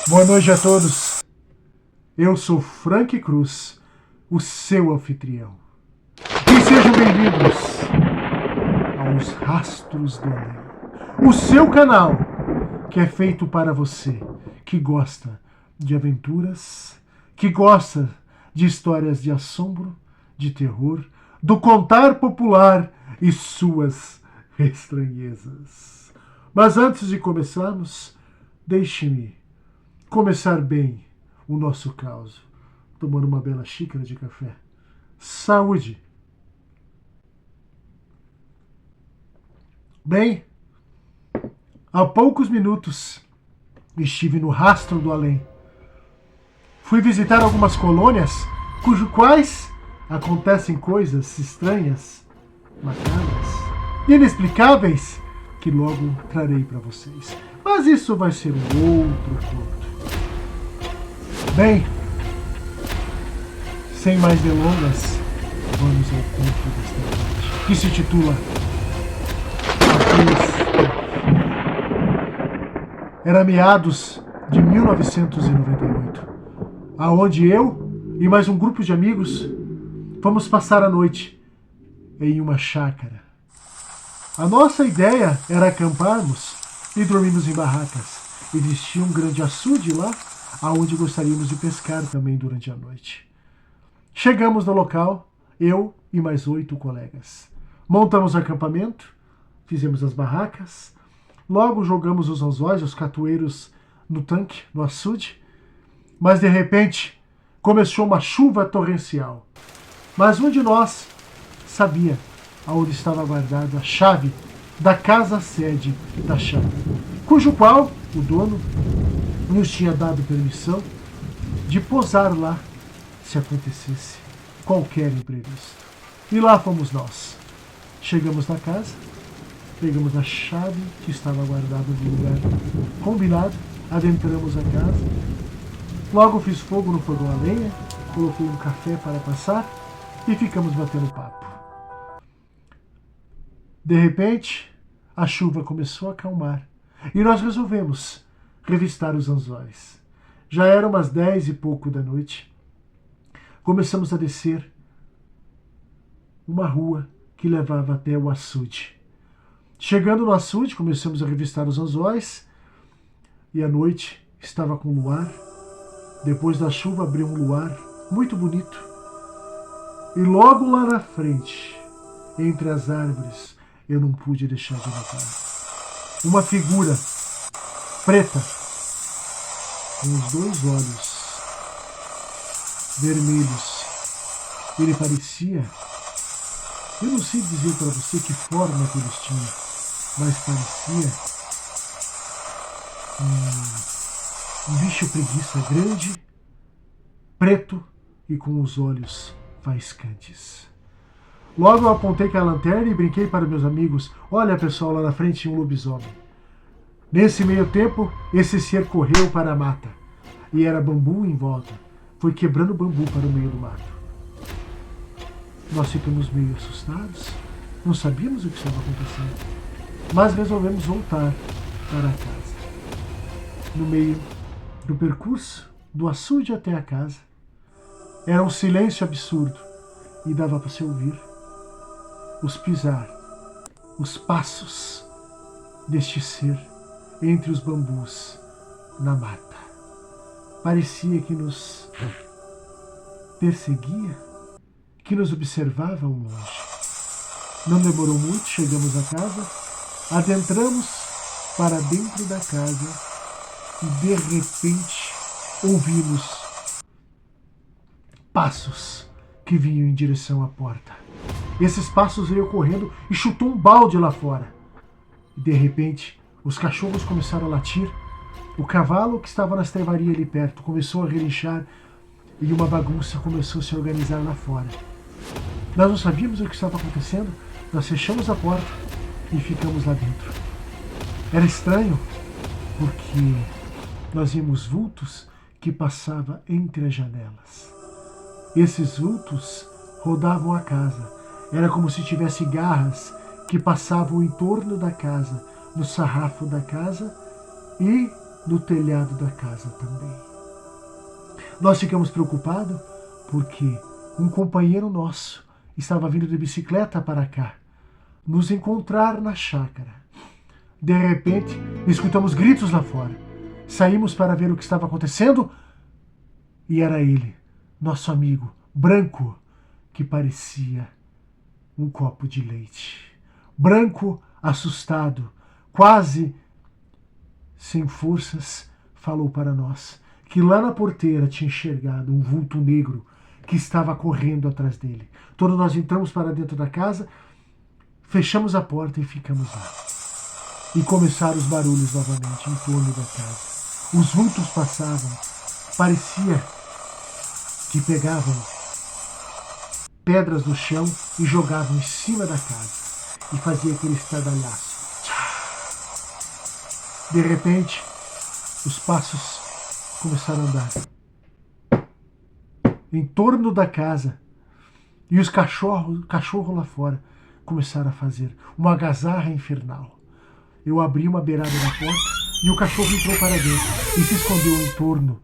Boa noite a todos. Eu sou Frank Cruz, o seu anfitrião. E sejam bem-vindos aos Rastros do Além, o seu canal que é feito para você que gosta de aventuras, que gosta de histórias de assombro, de terror, do contar popular e suas estranhezas. Mas antes de começarmos, deixe-me começar bem o nosso caos, tomando uma bela xícara de café. Saúde! Bem, há poucos minutos estive no Rastro do Além. Fui visitar algumas colônias quais acontecem coisas estranhas, macabras, inexplicáveis que logo trarei para vocês. Mas isso vai ser um outro conto. Bem, sem mais delongas, vamos ao conto desta noite, que se titula Era meados de 1998, aonde eu e mais um grupo de amigos fomos passar a noite em uma chácara. A nossa ideia era acamparmos e dormirmos em barracas. Existia um grande açude lá, aonde gostaríamos de pescar também durante a noite. Chegamos no local, eu e mais 8 colegas. Montamos o acampamento, fizemos as barracas, logo jogamos os anzóis, os catueiros no tanque, no açude, mas de repente começou uma chuva torrencial. Mas um de nós sabia aonde estava guardada a chave da casa-sede da chácara, cujo qual o dono nos tinha dado permissão de posar lá se acontecesse qualquer imprevisto. E lá fomos nós. Chegamos na casa, pegamos a chave que estava guardada no lugar combinado, adentramos a casa, logo fiz fogo no fogão a lenha, coloquei um café para passar e ficamos batendo papo. De repente, a chuva começou a acalmar e nós resolvemos revistar os anzóis. Já eram umas 10 e pouco da noite. Começamos a descer uma rua que levava até o açude. Chegando no açude, começamos a revistar os anzóis e a noite estava com luar. Depois da chuva abriu um luar muito bonito. E logo lá na frente, entre as árvores, eu não pude deixar de notar uma figura preta, com os 2 olhos vermelhos. Ele parecia, eu não sei dizer para você que forma que eles tinham, mas parecia um bicho preguiça grande, preto e com os olhos faiscantes. Logo eu apontei com a lanterna e brinquei para meus amigos: olha pessoal, lá na frente tinha um lobisomem. Nesse meio tempo, esse ser correu para a mata. E era bambu em volta. Foi quebrando bambu para o meio do mato. Nós ficamos meio assustados. Não sabíamos o que estava acontecendo. Mas resolvemos voltar para a casa. No meio do percurso, do açude até a casa, era um silêncio absurdo. E dava para se ouvir os pisar, os passos deste ser entre os bambus na mata. Parecia que nos perseguia, que nos observava ao longe. Não demorou muito, chegamos à casa, adentramos para dentro da casa e de repente ouvimos passos que vinham em direção à porta. Esses passos veio correndo e chutou um balde lá fora. E de repente, os cachorros começaram a latir. O cavalo que estava na estrevaria ali perto começou a relinchar e uma bagunça começou a se organizar lá fora. Nós não sabíamos o que estava acontecendo. Nós fechamos a porta e ficamos lá dentro. Era estranho porque nós vimos vultos que passavam entre as janelas. Esses vultos rodavam a casa. Era como se tivesse garras que passavam em torno da casa, no sarrafo da casa, e no telhado da casa também. Nós ficamos preocupados porque um companheiro nosso estava vindo de bicicleta para cá, nos encontrar na chácara. De repente, escutamos gritos lá fora. Saímos para ver o que estava acontecendo e era ele, nosso amigo, branco, que parecia um copo de leite. Branco, assustado, quase sem forças, falou para nós que lá na porteira tinha enxergado um vulto negro que estava correndo atrás dele. Todos nós entramos para dentro da casa, fechamos a porta e ficamos lá. E começaram os barulhos novamente em torno da casa. Os vultos passavam, parecia que pegavam pedras do chão e jogavam em cima da casa. E fazia aquele estardalhaço. De repente, os passos começaram a andar em torno da casa e os cachorros lá fora começaram a fazer uma algazarra infernal. Eu abri uma beirada da porta e o cachorro entrou para dentro e se escondeu em torno,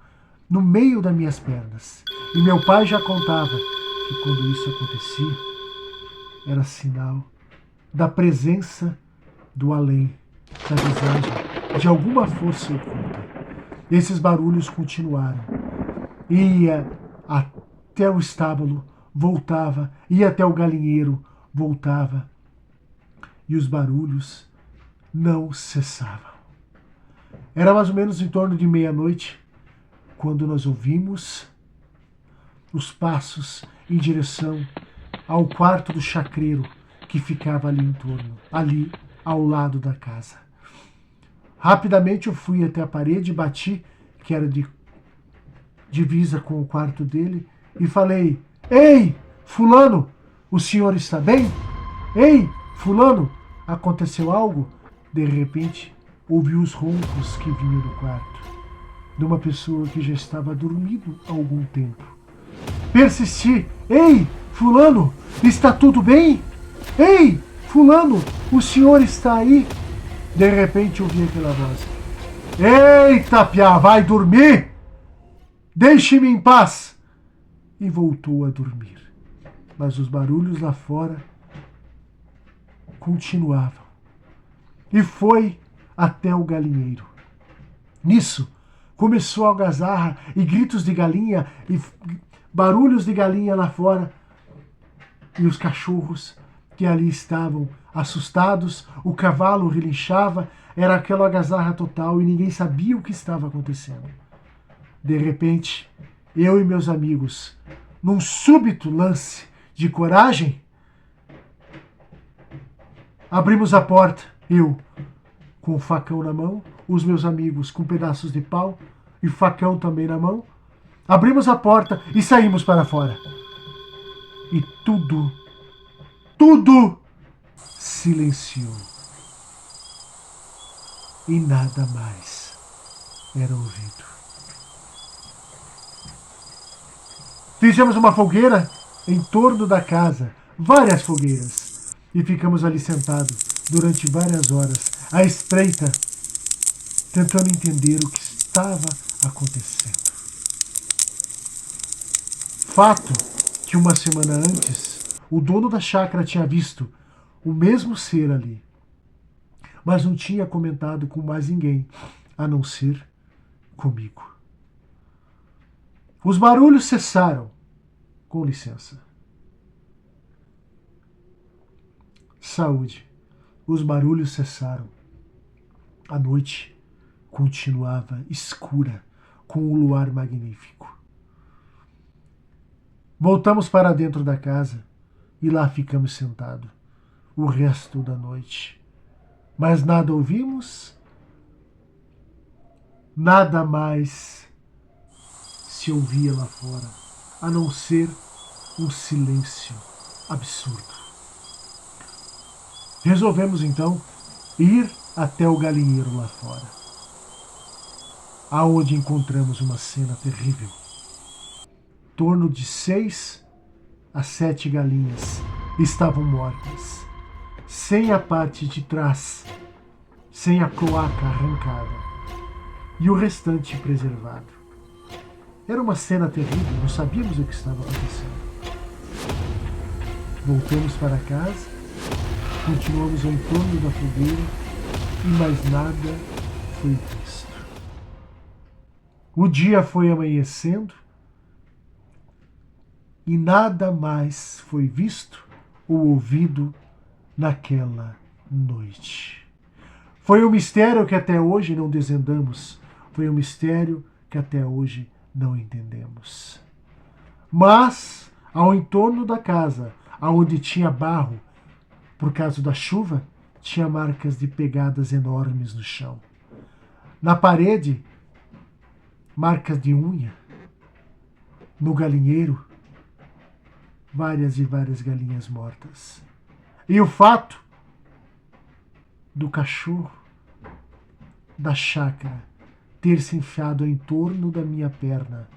no meio das minhas pernas. E meu pai já contava que quando isso acontecia, era sinal da presença do além, da visagem, de alguma força oculta. Esses barulhos continuaram. Ia até o estábulo, voltava, ia até o galinheiro, voltava. E os barulhos não cessavam. Era mais ou menos em torno de meia-noite, quando nós ouvimos os passos em direção ao quarto do chacreiro que ficava ali em torno, ali ao lado da casa. Rapidamente eu fui até a parede, bati, que era de divisa com o quarto dele, e falei: "Ei, fulano, o senhor está bem? Ei, fulano, aconteceu algo?" De repente, ouvi os roncos que vinham do quarto, de uma pessoa que já estava dormindo há algum tempo. Persisti: "Ei, fulano, está tudo bem? Ei, fulano, o senhor está aí?" De repente ouvi aquela voz: "Eita, piá, vai dormir? Deixe-me em paz!" E voltou a dormir. Mas os barulhos lá fora continuavam. E foi até o galinheiro. Nisso, começou a algazarra e gritos de galinha e barulhos de galinha lá fora. E os cachorros que ali estavam assustados, o cavalo relinchava, era aquela algazarra total e ninguém sabia o que estava acontecendo. De repente, eu e meus amigos, num súbito lance de coragem, abrimos a porta, eu com o facão na mão, os meus amigos com pedaços de pau e facão também na mão. Abrimos a porta e saímos para fora. E tudo silenciou. E nada mais era ouvido. Fizemos uma fogueira em torno da casa, várias fogueiras, e ficamos ali sentados durante várias horas, à espreita, tentando entender o que estava acontecendo. Fato que uma semana antes, o dono da chácara tinha visto o mesmo ser ali, mas não tinha comentado com mais ninguém, a não ser comigo. Os barulhos cessaram. Com licença. Saúde. Os barulhos cessaram. A noite continuava escura, com um luar magnífico. Voltamos para dentro da casa e lá ficamos sentados o resto da noite. Mas nada ouvimos, nada mais se ouvia lá fora, a não ser um silêncio absurdo. Resolvemos então ir até o galinheiro lá fora, aonde encontramos uma cena terrível. Em torno de 6 a 7 galinhas estavam mortas, sem a parte de trás, sem a cloaca arrancada. e o restante preservado. Era uma cena terrível, não sabíamos o que estava acontecendo. Voltamos para casa, continuamos ao entorno da fogueira e mais nada foi visto. O dia foi amanhecendo e nada mais foi visto ou ouvido naquela noite. Foi um mistério que até hoje não desvendamos, foi um mistério que até hoje não entendemos. Mas, ao entorno da casa, aonde tinha barro, por causa da chuva, tinha marcas de pegadas enormes no chão. Na parede, marcas de unha. No galinheiro, várias e várias galinhas mortas. E o fato do cachorro da chácara ter se enfiado em torno da minha perna,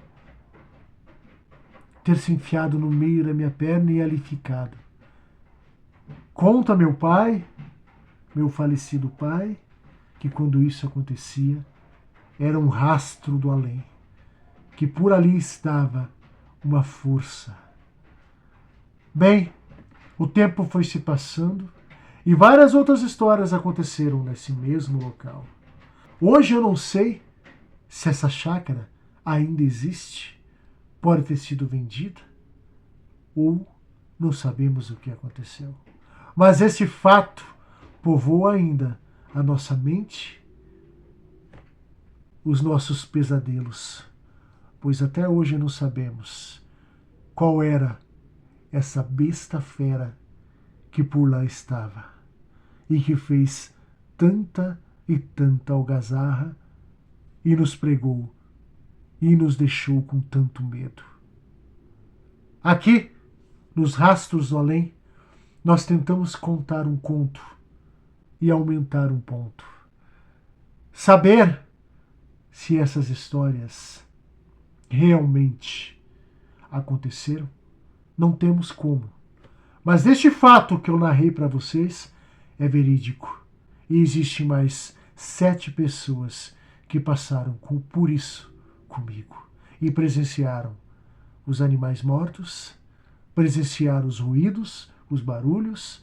ter se enfiado no meio da minha perna e ali ficado. Conta meu pai, meu falecido pai, que quando isso acontecia, era um rastro do além, que por ali estava uma força. Bem, o tempo foi se passando e várias outras histórias aconteceram nesse mesmo local. Hoje eu não sei se essa chácara ainda existe, pode ter sido vendida, ou não sabemos o que aconteceu. Mas esse fato povoa ainda a nossa mente, os nossos pesadelos, pois até hoje não sabemos qual era essa besta fera que por lá estava e que fez tanta e tanta algazarra e nos pregou e nos deixou com tanto medo. Aqui, nos rastros do além, nós tentamos contar um conto e aumentar um ponto. Saber se essas histórias realmente aconteceram, não temos como. Mas este fato que eu narrei para vocês é verídico. E existem mais 7 pessoas que passaram por isso comigo e presenciaram os animais mortos, presenciaram os ruídos, os barulhos,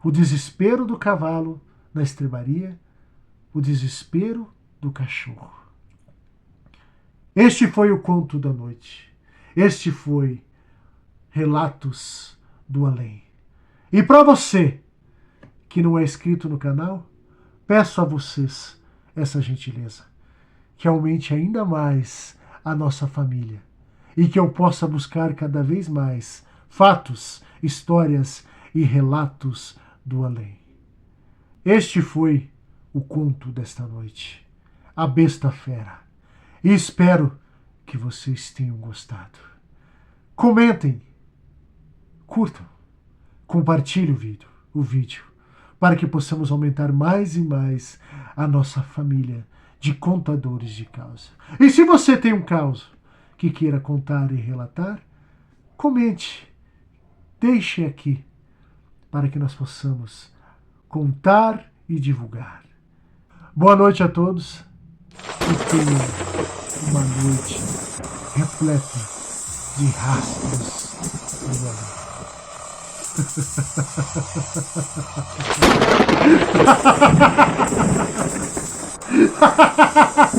o desespero do cavalo na estrebaria, o desespero do cachorro. Este foi o conto da noite. Este foi Relatos do Além. E para você que não é inscrito no canal, peço a vocês essa gentileza, que aumente ainda mais a nossa família e que eu possa buscar cada vez mais fatos, histórias e relatos do além. Este foi o conto desta noite, A Besta Fera. E espero que vocês tenham gostado. Comentem, curtam, compartilhem o vídeo, para que possamos aumentar mais e mais a nossa família de contadores de caos. E se você tem um caos que queira contar e relatar, comente, deixe aqui, para que nós possamos contar e divulgar. Boa noite a todos e tenham uma noite repleta de rastros do além. Ha ha ha ha!